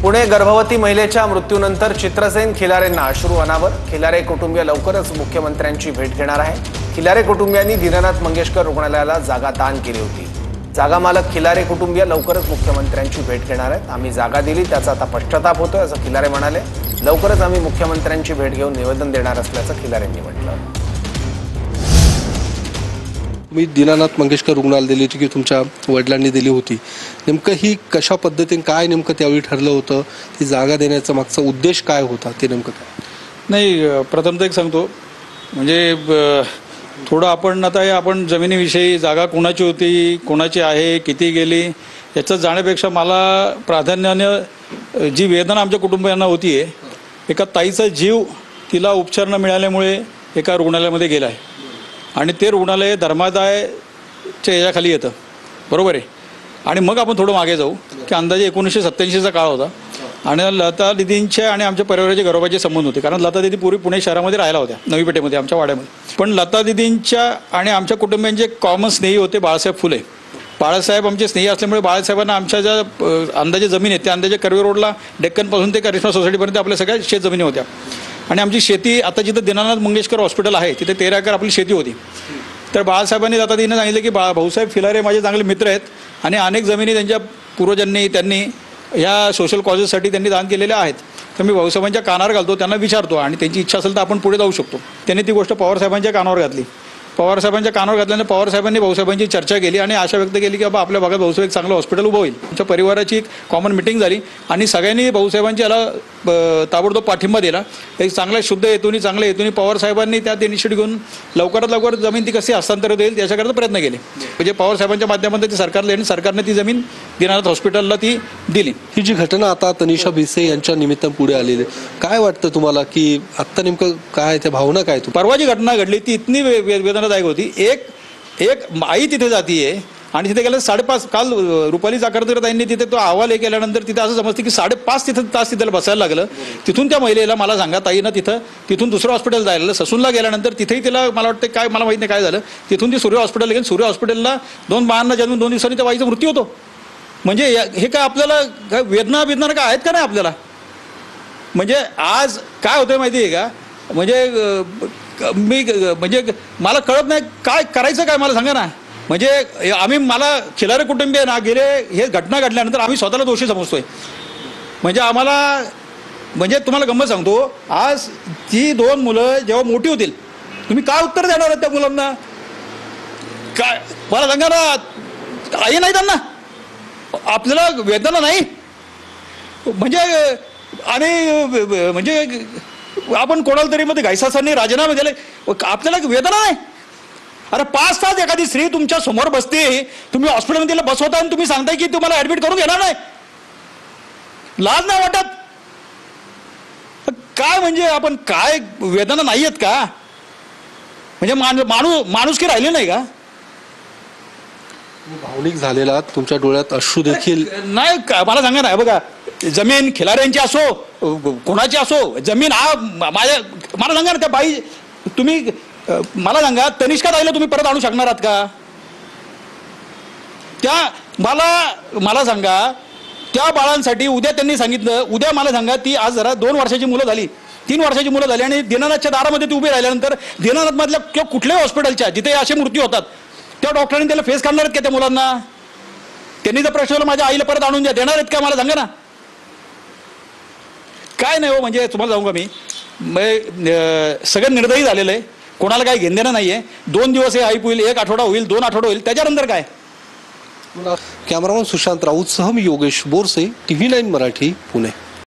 पुणे गर्भवती महिलेच्या मृत्यूनंतर चित्रसेन खिलारेंना अश्रू अनावर। खिलारे कुटुंबीय लवकरच मुख्यमंत्र्यांची भेट घेणार आहे। खिलारे कुटुंबियांनी दीनानाथ मंगेशकर रुग्णालयाला जागा दान केली होती। जागा मालक खिलारे कुटुंबीय लवकरच मुख्यमंत्र्यांची भेट घेणार आहेत। आम्ही जागा दिली त्याचा आता पश्चाताप होतोय असं खिलारे म्हणाले। लवकरच आम्ही मुख्यमंत्र्यांची भेट घेऊन निवेदन देणार असल्याचं खिलारेंनी म्हटलं। मी दीनानाथ मंगेशकर रुग्णालय दिली होती की तुमच्या वडिलांनी दिली होती, नेमकं ही कशा पद्धतीने काय नेमकं त्यावेळी ठरलं होतं, ती जागा देण्याचा मागचा उद्देश काय होता ते नेमकं काय? नाही, प्रथमतः एक सांगतो, म्हणजे थोडं आपण जमिनीविषयी जागा कोणाची होती, कोणाची आहे, किती गेली याचं जाण्यापेक्षा मला प्राधान्याने जी वेदना आमच्या कुटुंबियांना होती आहे, एका ताईचा जीव तिला उपचार न मिळाल्यामुळे एका रुग्णालयामध्ये गेला आहे आणि ते रुग्णालय धर्मादायच्या याच्याखाली येतं, बरोबर आहे। आणि मग आपण थोडं मागे जाऊ की अंदाजे 1987चा काळ होता आणि लता दिदींच्या आणि आमच्या परिवाराचे घरोबाचे संबंध होते, कारण लता दिदी पूर्वी पुणे शहरामध्ये राहायला होत्या, नवी पेठेमध्ये आमच्या वाड्यामध्ये। पण लता दिदींच्या आणि आमच्या कुटुंबियांचे कॉमन स्नेही होते बाळासाहेब फुले। बाळासाहेब आमचे स्नेही असल्यामुळे बाळासाहेबांना आमच्या ज्या अंदाजे जमीन आहे त्या अंदाजे कर्वे रोडला डेक्कनपासून ते करिश्मा सोसायटीपर्यंत आपल्या सगळ्या शेत जमिनी होत्या। आणि आमची शेती आता जिथं दीनानाथ मंगेशकर हॉस्पिटल आहे तिथे 13 एकर आपली शेती होती। तर बाळासाहेबांनी आता तिने सांगितलं की भाऊसाहेब खिलारे माझे चांगले मित्र आहेत आणि अनेक जमिनी त्यांच्या पूर्वजांनी त्यांनी ह्या सोशल कॉजेससाठी त्यांनी दान केलेल्या आहेत। तर मी भाऊसाहेबांच्या कानावर घालतो, त्यांना विचारतो आणि त्यांची इच्छा असेल तर आपण पुढे जाऊ शकतो। त्यांनी ती गोष्ट पवारसाहेबांच्या कानावर घातली। पवारसाहेबांच्या कानावर घातल्याने पवारसाहेबांनी भाऊसाहेबांची चर्चा केली आणि आशा व्यक्त केली की बाबा आपल्या भागात भाऊसाहेब एक चांगलं हॉस्पिटल उभं होईल। आमच्या परिवाराची एक कॉमन मिटिंग झाली आणि सगळ्यांनी भाऊसाहेबांची याला ताबडतोब पाठिंबा दिला। एक चांगल्या शुद्ध हेतूनी चांगल्या हेतूनी पवारसाहेबांनी त्यात इनिशिएटिव्ह घेऊन लवकरात लवकर जमीन ती कशी हस्तांतरित होईल त्याच्याकरता प्रयत्न केले। म्हणजे पवारसाहेबांच्या माध्यमातून ती सरकारला आणि सरकारने ती जमीन दीनानाथ हॉस्पिटलला ती दिली। ही जी घटना आता तनिषा भिसे यांच्या निमित्तानं पुढे आलेली, काय वाटतं तुम्हाला की आत्ता नेमकं काय त्या भावना काय? परवा जी घटना घडली ती इतनी वेदनादायक होती। एक आई तिथे जातीये आणि तिथे गेलं 5.5 काल रुपाली चाकरकरताईंनी तिथे तो अहवाल केल्यानंतर तिथे असं समजतं की 5.5 तास तिथे बसायला लागलं। तिथून त्या महिलेला मला सांगा ताईनं तिथून दुसरं हॉस्पिटल जायला ससूनला गेल्यानंतर तिथेही तिला मला वाटतं काय मला माहिती नाही काय झालं, तिथून ती सूर्य हॉस्पिटल गेली। सूर्य हॉस्पिटलला 2 बाळांना जन्म 2 दिवसांनी त्या बाईचा मृत्यू होतो। म्हणजे हे काय आपल्याला काय वेदना काय आहेत का नाही आपल्याला? म्हणजे आज काय होतंय माहिती आहे का, म्हणजे मला कळत नाही काय करायचं काय, मला सांगा ना। म्हणजे मला खिलारे कुटुंबीय ना गेले हे घटना घडल्यानंतर आम्ही स्वतःला दोषी समजतोय। म्हणजे आम्हाला म्हणजे तुम्हाला गंमत सांगतो, आज ती 2 मुलं जेव्हा मोठी होतील तुम्ही काय उत्तर देणार आहेत त्या मुलांना? काय मला सांगा ना, आई नाही त्यांना, आपल्याला वेदना नाही म्हणजे आणि म्हणजे आपण कोणाला तरी मध्ये घायसासांनी राजीनामे दिले, आपल्याला वेदना नाही? अरे 5 तास एखादी स्त्री तुमच्या समोर बसते, तुम्ही हॉस्पिटलमध्ये तिला बसवता आणि तुम्ही सांगताय की तुम्हाला ऍडमिट करून घेणार नाही, लाज नाही वाटत? काय म्हणजे आपण काय वेदना नाही आहेत का? म्हणजे माणूस की राहिले नाही का? भावनिक झालेला तुमच्या डोळ्यात अश्रू देखील नाही मला सांगा ना। बघा, जमीन खिलाऱ्यांची असो कोणाची असो, जमीन हा मला सांगा ना, त्या बाई तुम्ही मला सांगा तनिष्का ताईला तुम्ही परत आणू शकणार आहात का? मला सांगा त्या बाळांसाठी उद्या त्यांनी सांगितलं, उद्या मला सांगा ती आज जरा 2 वर्षाची मुलं झाली, 3 वर्षाची मुलं झाली आणि दीनानाथच्या दारामध्ये ती उभी राहिल्यानंतर दीनानाथ मधल्या किंवा कुठल्याही हॉस्पिटलच्या जिथे असे मृत्यू होतात त्या डॉक्टरांनी त्याला फेस करणार आहेत का त्या मुलांना? त्यांनी जर प्रश्न माझ्या आईला परत आणून द्या देणार आहेत का, मला सांगा ना। काय नाही हो, म्हणजे तुम्हाला सांगू का मी सगळं निर्दयी झालेलं आहे, कोणाला काही घेणं नाहीये। 2 दिवस हे हाईप होईल, 1 आठवडा होईल, 2 आठवडे होईल, त्याच्यानंतर काय? कॅमेरामन सुशांत राऊत सह मी योगेश बोरसे, TV9 मराठी, पुणे।